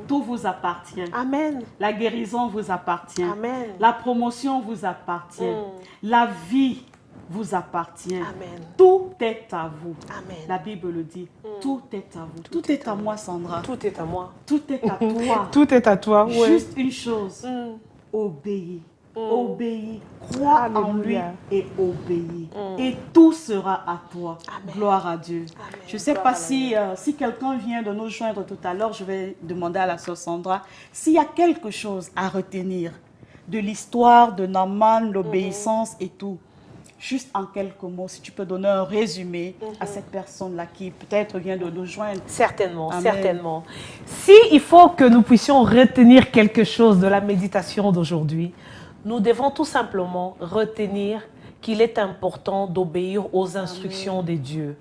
Tout vous appartient. Amen. La guérison vous appartient. Amen. La promotion vous appartient. La vie vous appartient. Amen. Tout est à vous. Amen. La Bible le dit. Tout est à vous. Tout est à moi, Sandra. Tout est à moi. Tout est à toi. Tout est à toi. Ouais. Juste une chose. Obéis. Obéis. Crois en lui Alléluia. et obéis. Et tout sera à toi. Amen. Gloire à Dieu. Amen. Je ne sais Gloire pas à si quelqu'un vient de nous joindre tout à l'heure, je vais demander à la sœur Sandra s'il y a quelque chose à retenir de l'histoire de Naaman, l'obéissance et tout. Juste en quelques mots, si tu peux donner un résumé à cette personne-là qui peut-être vient de nous joindre. Certainement, Amen. certainement. Si il faut que nous puissions retenir quelque chose de la méditation d'aujourd'hui, nous devons tout simplement retenir qu'il est important d'obéir aux instructions de Dieu.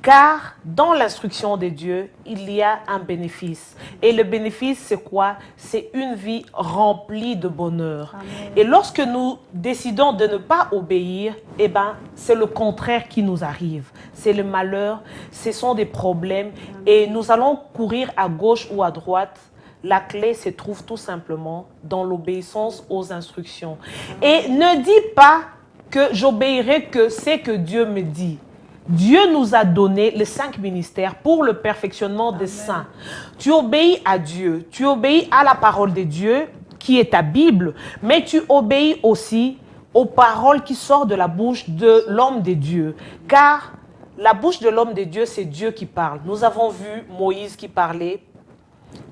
Car dans l'instruction de Dieu, il y a un bénéfice. Et le bénéfice, c'est quoi? C'est une vie remplie de bonheur. Amen. Et lorsque nous décidons de ne pas obéir, eh ben, c'est le contraire qui nous arrive. C'est le malheur, ce sont des problèmes. Et nous allons courir à gauche ou à droite. La clé se trouve tout simplement dans l'obéissance aux instructions. Et ne dis pas que j'obéirai que c'est que Dieu me dit. Dieu nous a donné les 5 ministères pour le perfectionnement des saints. Tu obéis à Dieu, tu obéis à la parole de Dieu qui est ta Bible, mais tu obéis aussi aux paroles qui sortent de la bouche de l'homme de Dieu. Car la bouche de l'homme de Dieu, c'est Dieu qui parle. Nous avons vu Moïse qui parlait.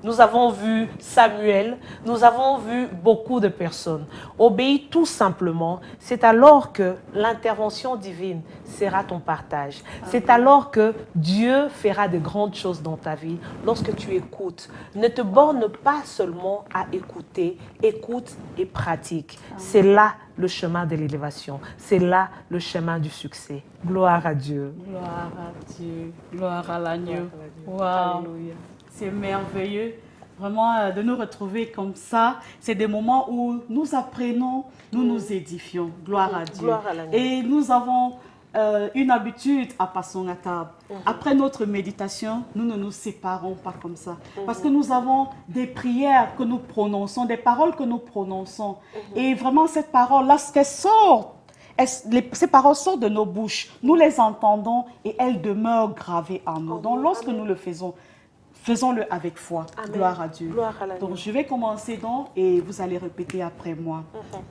Nous avons vu Samuel, nous avons vu beaucoup de personnes. Obéis tout simplement, c'est alors que l'intervention divine sera ton partage. C'est alors que Dieu fera de grandes choses dans ta vie lorsque tu écoutes. Ne te borne pas seulement à écouter, écoute et pratique. C'est là le chemin de l'élévation, c'est là le chemin du succès. Gloire à Dieu. Gloire à Dieu, gloire à l'agneau. Wow. Alléluia. C'est merveilleux, vraiment, de nous retrouver comme ça. C'est des moments où nous apprenons, nous nous édifions. Gloire à Dieu. Gloire à l'agneau. Et nous avons une habitude à passer à table. Après notre méditation, nous ne nous séparons pas comme ça. Parce que nous avons des prières que nous prononçons, des paroles que nous prononçons. Et vraiment, cette parole, lorsqu'elle sort, ces paroles sortent de nos bouches, nous les entendons et elles demeurent gravées en nous. Donc, lorsque nous le faisons, faisons-le avec foi. Amen. Gloire à Dieu. Gloire à l'agneau. Donc, je vais commencer donc et vous allez répéter après moi.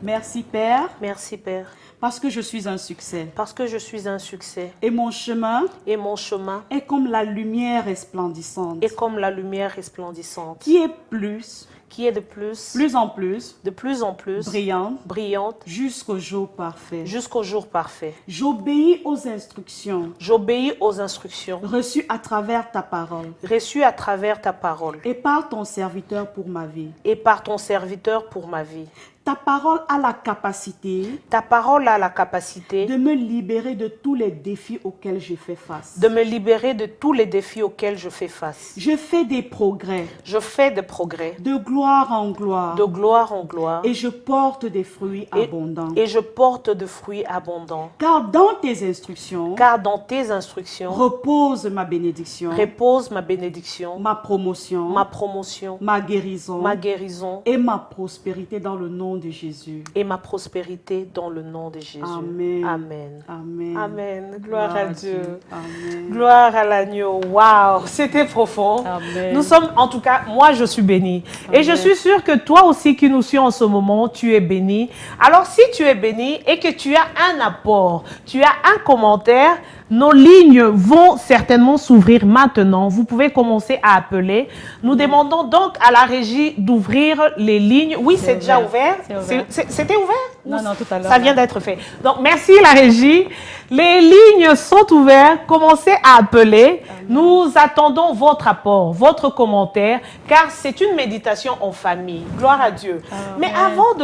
Merci Père, Merci Père, parce que je suis un succès. parce que je suis un succès Et mon chemin et mon chemin est comme la lumière resplendissante, est comme la lumière resplendissante qui est plus qui est de plus en plus en plus brillante brillante jusqu'au jour parfait. jusqu'au jour parfait. J'obéis aux instructions J'obéis aux instructions reçues à travers ta parole reçues à travers ta parole et par ton serviteur pour ma vie. et par ton serviteur pour ma vie. Ta parole a la capacité Ta parole a la capacité de me libérer de tous les défis auxquels je fais face. de me libérer de tous les défis auxquels je fais face. Je fais des progrès Je fais des progrès de gloire en gloire de gloire en gloire et je porte des fruits abondants. et je porte de fruits abondants. Car dans tes instructions Car dans tes instructions repose ma bénédiction, repose ma bénédiction, ma promotion, ma promotion, ma guérison ma guérison et ma prospérité dans le nom nom de Jésus. et ma prospérité dans le nom de Jésus. Amen. Amen. Amen. Amen. Gloire à Dieu. Amen. Gloire à l'agneau. Waouh, c'était profond. Amen. Nous sommes, en tout cas, moi je suis bénie. Et je Amen. suis sûre que toi aussi qui nous suis en ce moment, tu es béni. Alors si tu es béni et que tu as un apport, tu as un commentaire, nos lignes vont certainement s'ouvrir maintenant. Vous pouvez commencer à appeler. Nous demandons donc à la régie d'ouvrir les lignes. Oui, c'est déjà ouvert. C'est ouvert. C'était ouvert? Non, non, tout à l'heure. Ça vient d'être fait. Donc, merci la régie. Les lignes sont ouvertes. Commencez à appeler. Nous attendons votre apport, votre commentaire, car c'est une méditation en famille. Gloire à Dieu. Mais avant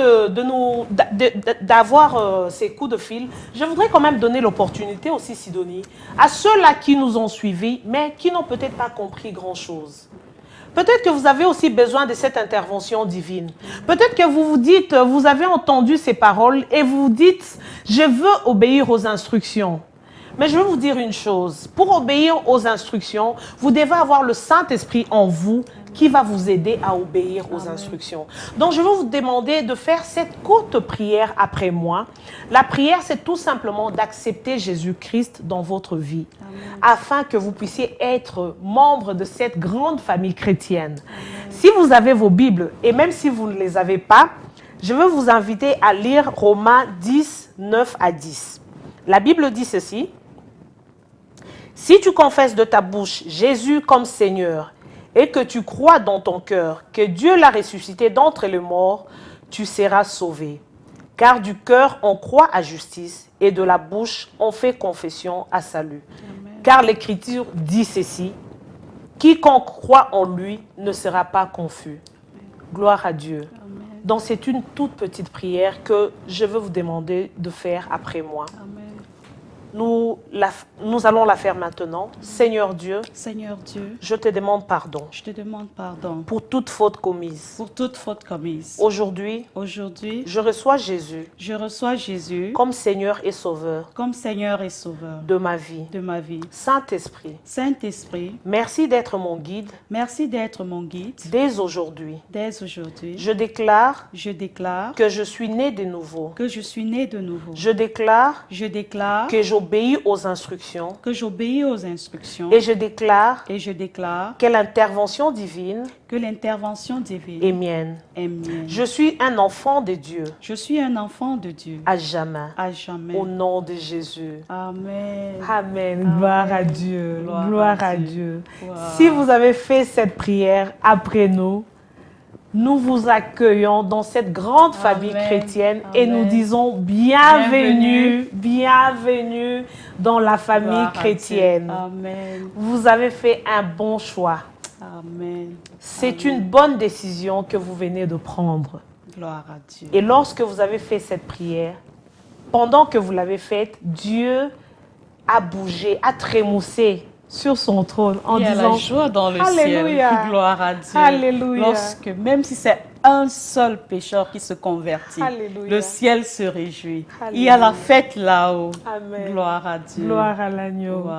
d'avoir ces coups de fil, je voudrais quand même donner l'opportunité aussi, Sidonie, à ceux-là qui nous ont suivis, mais qui n'ont peut-être pas compris grand-chose. Peut-être que vous avez aussi besoin de cette intervention divine. Peut-être que vous vous dites, vous avez entendu ces paroles et vous vous dites, je veux obéir aux instructions. Mais je veux vous dire une chose, pour obéir aux instructions, vous devez avoir le Saint-Esprit en vous qui va vous aider à obéir aux instructions. Donc, je veux vous demander de faire cette courte prière après moi. La prière, c'est tout simplement d'accepter Jésus-Christ dans votre vie, afin que vous puissiez être membre de cette grande famille chrétienne. Si vous avez vos Bibles, et même si vous ne les avez pas, je veux vous inviter à lire Romains 10, 9 à 10. La Bible dit ceci. Si tu confesses de ta bouche Jésus comme Seigneur et que tu crois dans ton cœur que Dieu l'a ressuscité d'entre les morts, tu seras sauvé. Car du cœur on croit à justice et de la bouche on fait confession à salut. Amen. Car l'Écriture dit ceci, quiconque croit en lui ne sera pas confus. Gloire à Dieu. Amen. Donc c'est une toute petite prière que je veux vous demander de faire après moi. Amen. Nous allons la faire maintenant. Seigneur Dieu, je te demande pardon. Je te demande pardon pour toute faute commise. pour toute faute commise. Aujourd'hui, je reçois Jésus je reçois Jésus comme Seigneur et Sauveur comme Seigneur et Sauveur de ma vie. Saint-Esprit, Saint-Esprit, merci d'être mon guide. merci d'être mon guide. Dès aujourd'hui, je déclare déclare que je suis né de nouveau. que je suis né de nouveau. Je déclare que j'obéis aux instructions. j'obéis aux instructions. Et je déclare que que l'intervention divine l'intervention divine est mienne. est mienne. Je suis un enfant de Dieu. Je suis un enfant de Dieu. À jamais. À jamais. Au nom de Jésus. Amen. Amen. Gloire à Dieu. Gloire à Dieu. Wow. Si vous avez fait cette prière après nous, nous vous accueillons dans cette grande famille chrétienne et nous disons bienvenue, bienvenue dans la famille chrétienne. Amen. Vous avez fait un bon choix. Amen. C'est une bonne décision que vous venez de prendre. Gloire à Dieu. Et lorsque vous avez fait cette prière, pendant que vous l'avez faite, Dieu a bougé, a trémoussé sur son trône en Il y a disant la joie dans le Alléluia. ciel. Gloire à Dieu. Alléluia. Lorsque, même si c'est un seul pécheur qui se convertit, Alléluia. le ciel se réjouit. Alléluia. Il y a la fête là-haut. Amen. Gloire à Dieu. Gloire à l'agneau. Wow.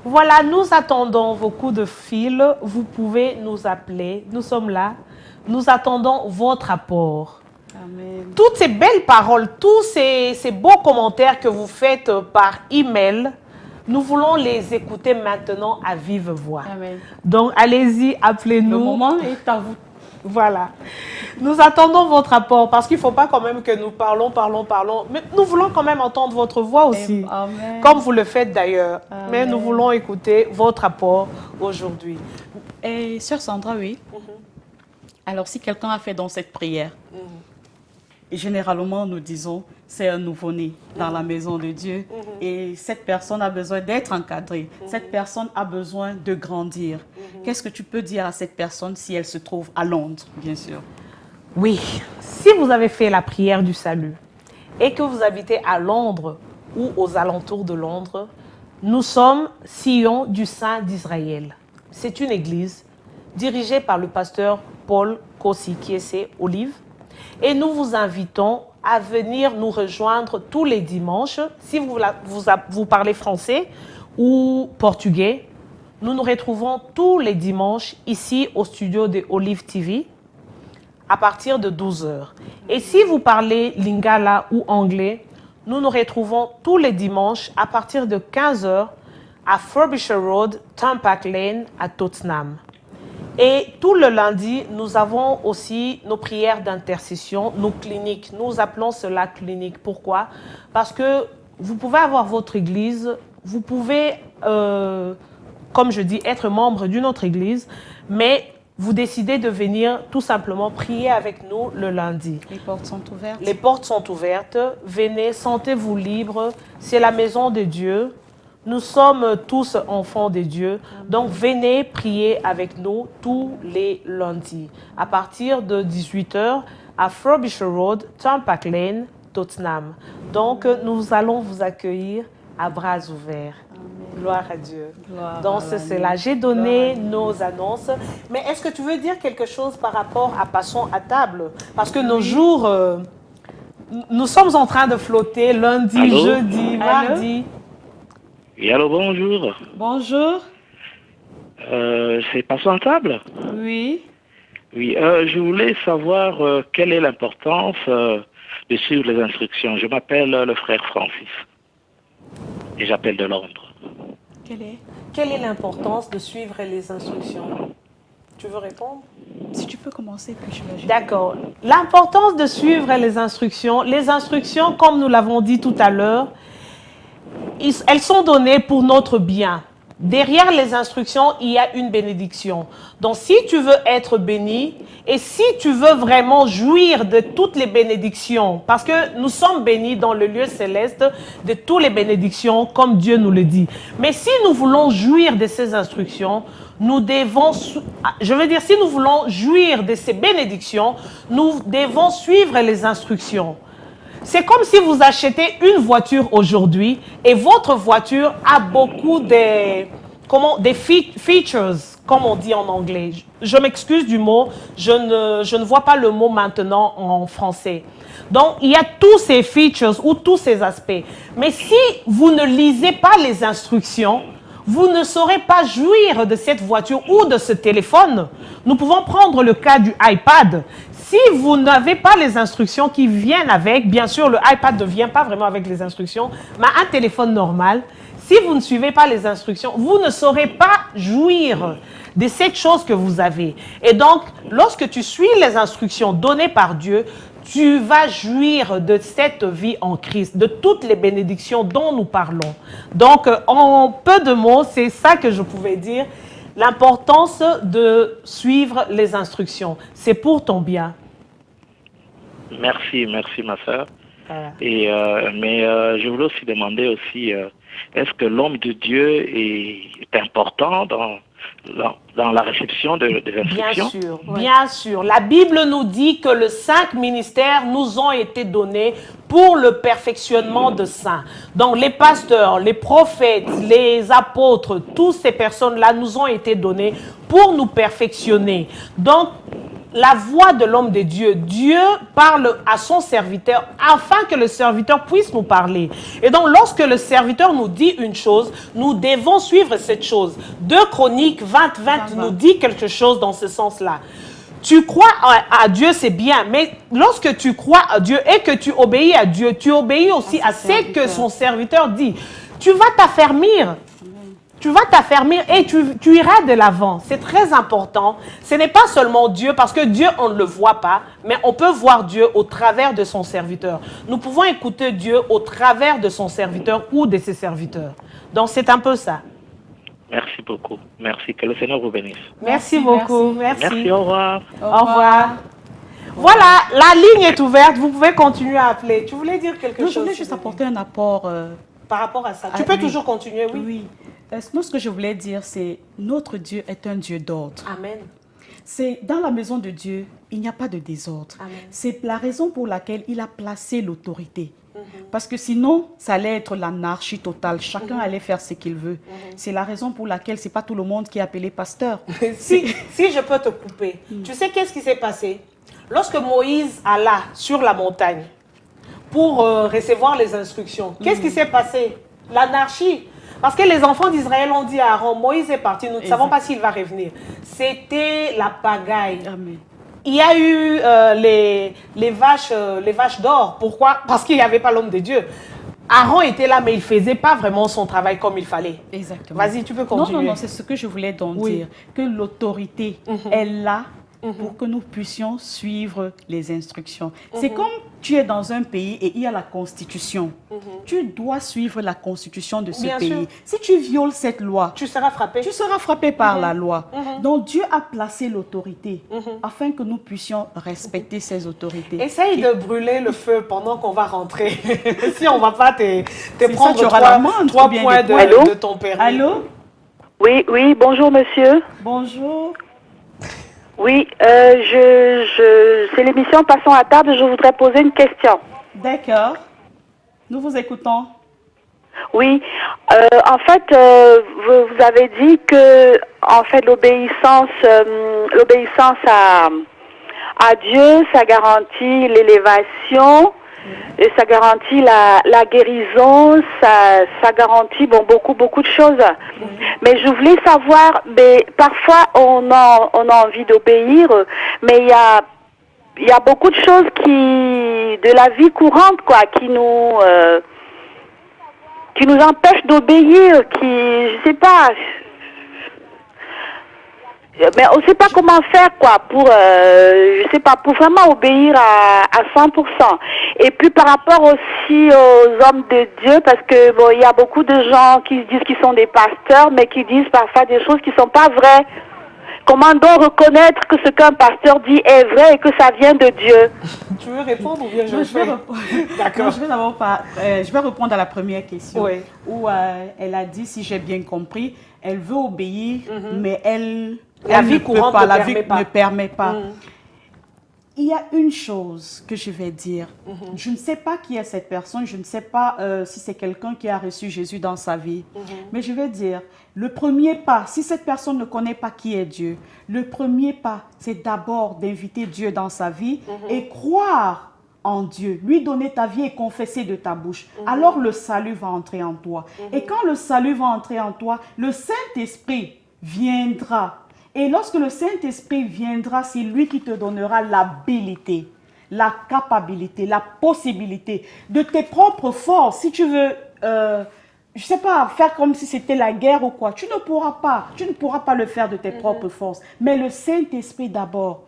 Voilà, nous attendons vos coups de fil. Vous pouvez nous appeler. Nous sommes là. Nous attendons votre apport. Amen. Toutes ces belles paroles, tous ces beaux commentaires que vous faites par email, nous voulons les écouter maintenant à vive voix. Amen. Donc, allez-y, appelez-nous. Le moment est à vous. Voilà. Nous attendons votre apport parce qu'il ne faut pas quand même que nous parlons. Mais nous voulons quand même entendre votre voix aussi. Amen. Comme vous le faites d'ailleurs. Amen. Mais nous voulons écouter votre apport aujourd'hui. Et Sœur Sandra, oui. Alors, si quelqu'un a fait dans cette prière, généralement, nous disons, c'est un nouveau-né dans la maison de Dieu. Et cette personne a besoin d'être encadrée. Cette personne a besoin de grandir. Qu'est-ce que tu peux dire à cette personne si elle se trouve à Londres, bien sûr? Oui, si vous avez fait la prière du salut et que vous habitez à Londres ou aux alentours de Londres, nous sommes Sion du Saint d'Israël. C'est une église dirigée par le pasteur Paul Kossi-Kiese Olive. Et nous vous invitons à venir nous rejoindre tous les dimanches. Si vous parlez français ou portugais, nous nous retrouvons tous les dimanches ici au studio de Olive TV à partir de 12 heures. Et si vous parlez lingala ou anglais, nous nous retrouvons tous les dimanches à partir de 15 heures à Frobisher Road, Turnpike Lane, à Tottenham. Et tout le lundi, nous avons aussi nos prières d'intercession, nos cliniques. Nous appelons cela clinique. Pourquoi? Parce que vous pouvez avoir votre église, vous pouvez, comme je dis, être membre d'une autre église, mais vous décidez de venir tout simplement prier avec nous le lundi. Les portes sont ouvertes. Les portes sont ouvertes. Venez, sentez-vous libre. C'est la maison de Dieu. Nous sommes tous enfants de Dieu. Donc, venez prier avec nous tous les lundis. À partir de 18h à Frobisher Road, Turnpike Lane, Tottenham. Donc, nous allons vous accueillir à bras ouverts. Gloire à Dieu. Gloire Donc, à c'est là. J'ai donné nos annonces. Mais est-ce que tu veux dire quelque chose par rapport à Passons à table? Parce que nos jours, nous sommes en train de flotter lundi, Allô? jeudi, Allô? mardi. Oui, allô, bonjour. Bonjour. C'est Passons à table? Oui. Oui, je voulais savoir quelle est l'importance de suivre les instructions. Je m'appelle le frère Francis et j'appelle de Londres. Quelle est l'importance de suivre les instructions? Tu veux répondre? Si tu peux commencer, puis je vais ajouter. D'accord. L'importance de suivre les instructions, comme nous l'avons dit tout à l'heure, elles sont données pour notre bien. Derrière les instructions, il y a une bénédiction. Donc, si tu veux être béni et si tu veux vraiment jouir de toutes les bénédictions, parce que nous sommes bénis dans le lieu céleste de toutes les bénédictions, comme Dieu nous le dit. Mais si nous voulons jouir de ces instructions, nous devons, si nous voulons jouir de ces bénédictions, nous devons suivre les instructions. C'est comme si vous achetez une voiture aujourd'hui et votre voiture a beaucoup des features, comme on dit en anglais. Je m'excuse du mot, je ne vois pas le mot maintenant en français. Donc, il y a tous ces features ou tous ces aspects. Mais si vous ne lisez pas les instructions, vous ne saurez pas jouir de cette voiture ou de ce téléphone. Nous pouvons prendre le cas du iPad. Si vous n'avez pas les instructions qui viennent avec, bien sûr, le iPad ne vient pas vraiment avec les instructions, mais un téléphone normal, si vous ne suivez pas les instructions, vous ne saurez pas jouir de cette chose que vous avez. Et donc, lorsque tu suis les instructions données par Dieu, tu vas jouir de cette vie en Christ, de toutes les bénédictions dont nous parlons. Donc, en peu de mots, c'est ça que je pouvais dire. L'importance de suivre les instructions, c'est pour ton bien. Merci ma sœur. Voilà. Et je voulais aussi demander aussi, est-ce que l'homme de Dieu est important dans la réception des instructions? Bien sûr, bien sûr. La Bible nous dit que les 5 ministères nous ont été donnés pour le perfectionnement de saints. Donc les pasteurs, les prophètes, les apôtres, toutes ces personnes-là nous ont été données pour nous perfectionner. Donc, la voix de l'homme de Dieu. Dieu parle à son serviteur afin que le serviteur puisse nous parler. Et donc, lorsque le serviteur nous dit une chose, nous devons suivre cette chose. 2 Chroniques 20 nous dit quelque chose dans ce sens-là. Tu crois à Dieu, c'est bien, mais lorsque tu crois à Dieu et que tu obéis à Dieu, tu obéis aussi à ce que son serviteur dit. Tu vas t'affermir. Tu vas t'affermir et tu iras de l'avant. C'est très important. Ce n'est pas seulement Dieu, parce que Dieu, on ne le voit pas, mais on peut voir Dieu au travers de son serviteur. Nous pouvons écouter Dieu au travers de son serviteur ou de ses serviteurs. Donc, c'est un peu ça. Merci beaucoup. Merci. Que le Seigneur vous bénisse. Merci beaucoup. Merci. Merci, au revoir. Au revoir. Voilà, la ligne est ouverte. Vous pouvez continuer à appeler. Tu voulais dire quelque chose? Je voulais juste apporter un apport. Par rapport à ça. Tu peux toujours continuer, oui. Oui. Moi, ce que je voulais dire, c'est notre Dieu est un Dieu d'ordre. Amen. C'est dans la maison de Dieu, il n'y a pas de désordre. Amen. C'est la raison pour laquelle il a placé l'autorité. Parce que sinon, ça allait être l'anarchie totale. Chacun allait faire ce qu'il veut. C'est la raison pour laquelle c'est pas tout le monde qui est appelé pasteur. si je peux te couper, tu sais qu'est-ce qui s'est passé? Lorsque Moïse alla sur la montagne pour recevoir les instructions, qu'est-ce qui s'est passé? L'anarchie. Parce que les enfants d'Israël ont dit à Aaron, Moïse est parti, nous ne savons pas s'il va revenir. C'était la pagaille. Amen. il y a eu les vaches d'or. Pourquoi? Parce qu'il n'y avait pas l'homme de Dieu. Aaron était là, mais il ne faisait pas vraiment son travail comme il fallait. Exactement. Vas-y, tu peux continuer. Non, c'est ce que je voulais donc Oui. dire. Que l'autorité est là pour que nous puissions suivre les instructions. C'est comme tu es dans un pays et il y a la constitution. Tu dois suivre la constitution de ce Bien pays. sûr. Si tu violes cette loi, Tu seras frappé. tu seras frappé par la loi. Donc Dieu a placé l'autorité afin que nous puissions respecter ces autorités. Essaye de brûler le feu pendant qu'on va rentrer. Si on ne va pas te ça, prendre tu auras l'amende ou 3 bien points des points. de ton permis. Allô? Oui, oui, bonjour monsieur. Bonjour. Oui, c'est l'émission Passons à table, je voudrais poser une question. D'accord. Nous vous écoutons. Oui, en fait, vous avez dit que en fait l'obéissance à Dieu, ça garantit l'élévation, et ça garantit la guérison, ça garantit beaucoup de choses. Mais je voulais savoir, mais parfois on a envie d'obéir, mais il y a beaucoup de choses de la vie courante quoi, qui nous empêchent d'obéir, je sais pas. Mais on ne sait pas comment faire quoi pour je sais pas, pour vraiment obéir à 100%. Et puis par rapport aussi aux hommes de Dieu, parce que bon, il y a beaucoup de gens qui disent qu'ils sont des pasteurs mais qui disent parfois des choses qui sont pas vraies. Comment donc reconnaître que ce qu'un pasteur dit est vrai et que ça vient de Dieu? Tu veux répondre ou bien je Non, fais? D'accord. Je vais d'abord je vais répondre à la première question. Oui. Où elle a dit, si j'ai bien compris, elle veut obéir, mais La vie ne peut courante pas, ne la permet vie pas. ne permet pas. Il y a une chose que je vais dire. Je ne sais pas qui est cette personne, je ne sais pas si c'est quelqu'un qui a reçu Jésus dans sa vie. Mais je vais dire, le premier pas, si cette personne ne connaît pas qui est Dieu, le premier pas, c'est d'abord d'inviter Dieu dans sa vie et croire en Dieu, lui donner ta vie et confesser de ta bouche. Alors le salut va entrer en toi. Et quand le salut va entrer en toi, le Saint-Esprit viendra. Et lorsque le Saint-Esprit viendra, c'est lui qui te donnera l'habilité, la capacité, la possibilité de tes propres forces. Si tu veux, je sais pas, faire comme si c'était la guerre ou quoi, tu ne pourras pas. Tu ne pourras pas le faire de tes propres forces. Mais le Saint-Esprit d'abord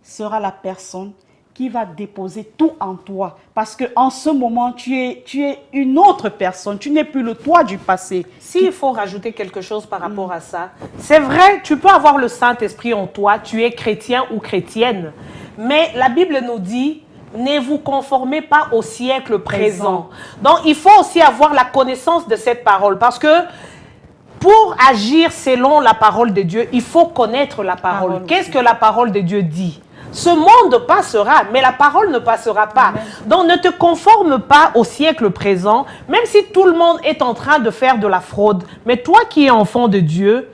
sera la personne qui va déposer tout en toi. Parce qu'en ce moment, tu es une autre personne. Tu n'es plus le toi du passé. S'il faut rajouter quelque chose par rapport à ça, c'est vrai, tu peux avoir le Saint-Esprit en toi, tu es chrétien ou chrétienne, mais la Bible nous dit, ne vous conformez pas au siècle présent. Donc, il faut aussi avoir la connaissance de cette parole, parce que pour agir selon la parole de Dieu, il faut connaître la parole. Qu'est-ce que la parole de Dieu dit? Ce monde passera, mais la parole ne passera pas. Amen. Donc ne te conforme pas au siècle présent, même si tout le monde est en train de faire de la fraude. Mais toi qui es enfant de Dieu,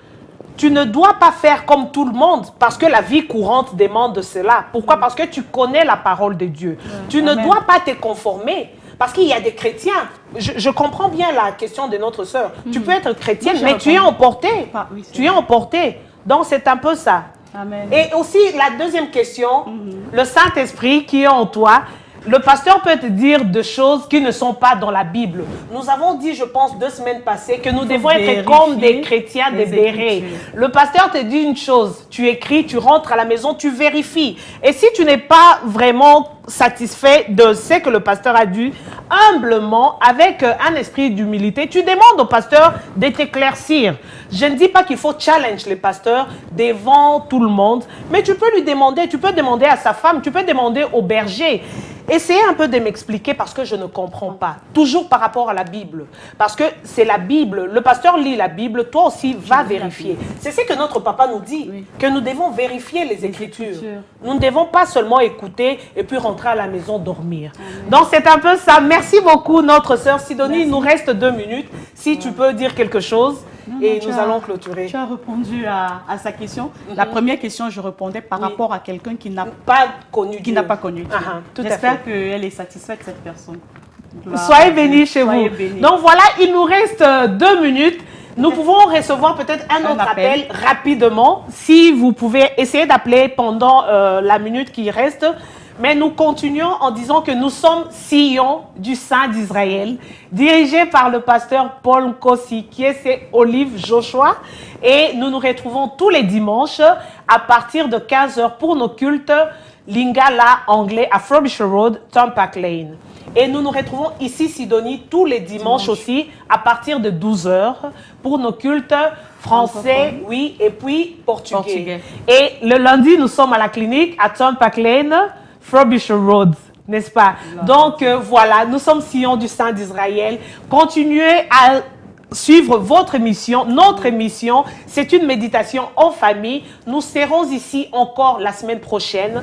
tu ne dois pas faire comme tout le monde, parce que la vie courante demande cela. Pourquoi? Parce que tu connais la parole de Dieu. Tu ne Amen. dois pas te conformer. Parce qu'il y a des chrétiens. Je comprends bien la question de notre sœur. Tu peux être chrétienne, Moi, j'ai mais tu es entendu. emporté. Ah, oui, c'est Tu es emporté. Donc c'est un peu ça. Amen. Et aussi, la deuxième question, le Saint-Esprit qui est en toi, le pasteur peut te dire des choses qui ne sont pas dans la Bible. Nous avons dit, je pense, 2 semaines passées, que nous devons être vérifier comme des chrétiens les des bérets. Écritures. Le pasteur te dit une chose, tu écris, tu rentres à la maison, tu vérifies. Et si tu n'es pas vraiment satisfait de ce que le pasteur a dit, humblement, avec un esprit d'humilité, tu demandes au pasteur de t'éclaircir. Je ne dis pas qu'il faut challenge les pasteurs devant tout le monde, mais tu peux lui demander, tu peux demander à sa femme, tu peux demander au berger. Essayez un peu de m'expliquer parce que je ne comprends pas. Toujours par rapport à la Bible. Parce que c'est la Bible. Le pasteur lit la Bible, toi aussi, va vérifier. C'est ce que notre papa nous dit, Oui. que nous devons vérifier les Écritures. Écritures. Nous ne devons pas seulement écouter et puis rentrer à la maison dormir. Donc c'est un peu ça. Merci beaucoup notre sœur Sidonie. Merci. Il nous reste 2 minutes. Si tu peux dire quelque chose et tu nous as- allons clôturer. Tu as répondu à sa question. La première question, je répondais par Oui. rapport à quelqu'un qui n'a Pas connu qui Dieu. n'a pas connu Dieu. Tout à fait. J'espère qu'elle est satisfaite, cette personne. Gloire à Soyez Dieu. bénis chez Soyez vous. bénis. Donc voilà, il nous reste 2 minutes. Nous pouvons recevoir peut-être un autre appel rapidement. Si vous pouvez essayer d'appeler pendant la minute qui reste. Mais nous continuons en disant que nous sommes sillons du Saint d'Israël, dirigés par le pasteur Paul Nkosi, qui est c'est Olive Joshua. Et nous nous retrouvons tous les dimanches à partir de 15h pour nos cultes Lingala anglais à Frobisher Road, Turnpike Lane. Et nous nous retrouvons ici, Sidonie, tous les dimanches aussi à partir de 12h pour nos cultes français, oui, et puis portugais. Et le lundi, nous sommes à la clinique à Turnpike Lane, Frobisher Road, n'est-ce pas? Donc voilà, nous sommes sillons du Saint d'Israël. Continuez à suivre votre émission, notre émission. C'est une méditation en famille. Nous serons ici encore la semaine prochaine.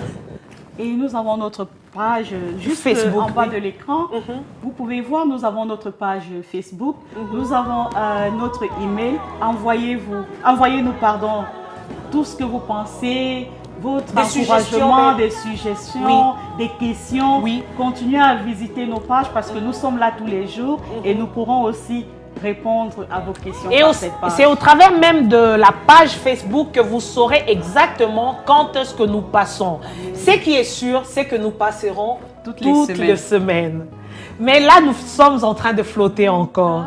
Et nous avons notre page juste Facebook, en bas de l'écran. Vous pouvez voir, nous avons notre page Facebook. Nous avons notre email. Envoyez-nous tout ce que vous pensez, votre encouragement, des suggestions, des questions. Oui. Continuez à visiter nos pages parce que nous sommes là tous les jours et nous pourrons aussi répondre à vos questions. Et c'est au travers même de la page Facebook que vous saurez exactement quand est-ce que nous passons. Ce qui est sûr, c'est que nous passerons toutes les semaines. Mais là, nous sommes en train de flotter encore.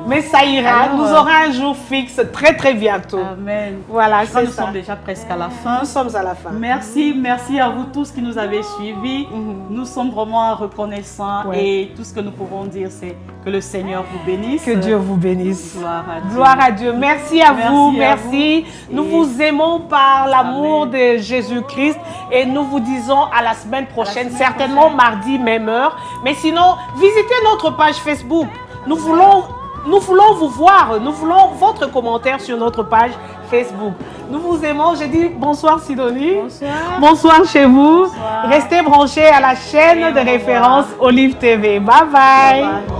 Mais ça ira, nous aurons un jour fixe très très bientôt. Amen. Voilà, nous sommes déjà presque à la fin. Nous sommes à la fin. Merci à vous tous qui nous avez suivis. Nous sommes vraiment reconnaissants et tout ce que nous pouvons dire, c'est que le Seigneur vous bénisse. Que Dieu vous bénisse. Gloire à Dieu. Gloire à Dieu. Merci à vous, merci. Nous vous aimons par l'amour de Jésus-Christ et nous vous disons à la semaine prochaine, certainement mardi, même heure. Mais sinon, visitez notre page Facebook. Nous voulons vous voir, nous voulons votre commentaire sur notre page Facebook. Nous vous aimons. Je dis bonsoir Sidonie. Bonsoir. Bonsoir chez vous. Bonsoir. Restez branchés à la chaîne de référence Olive TV. Bye bye. Bye bye.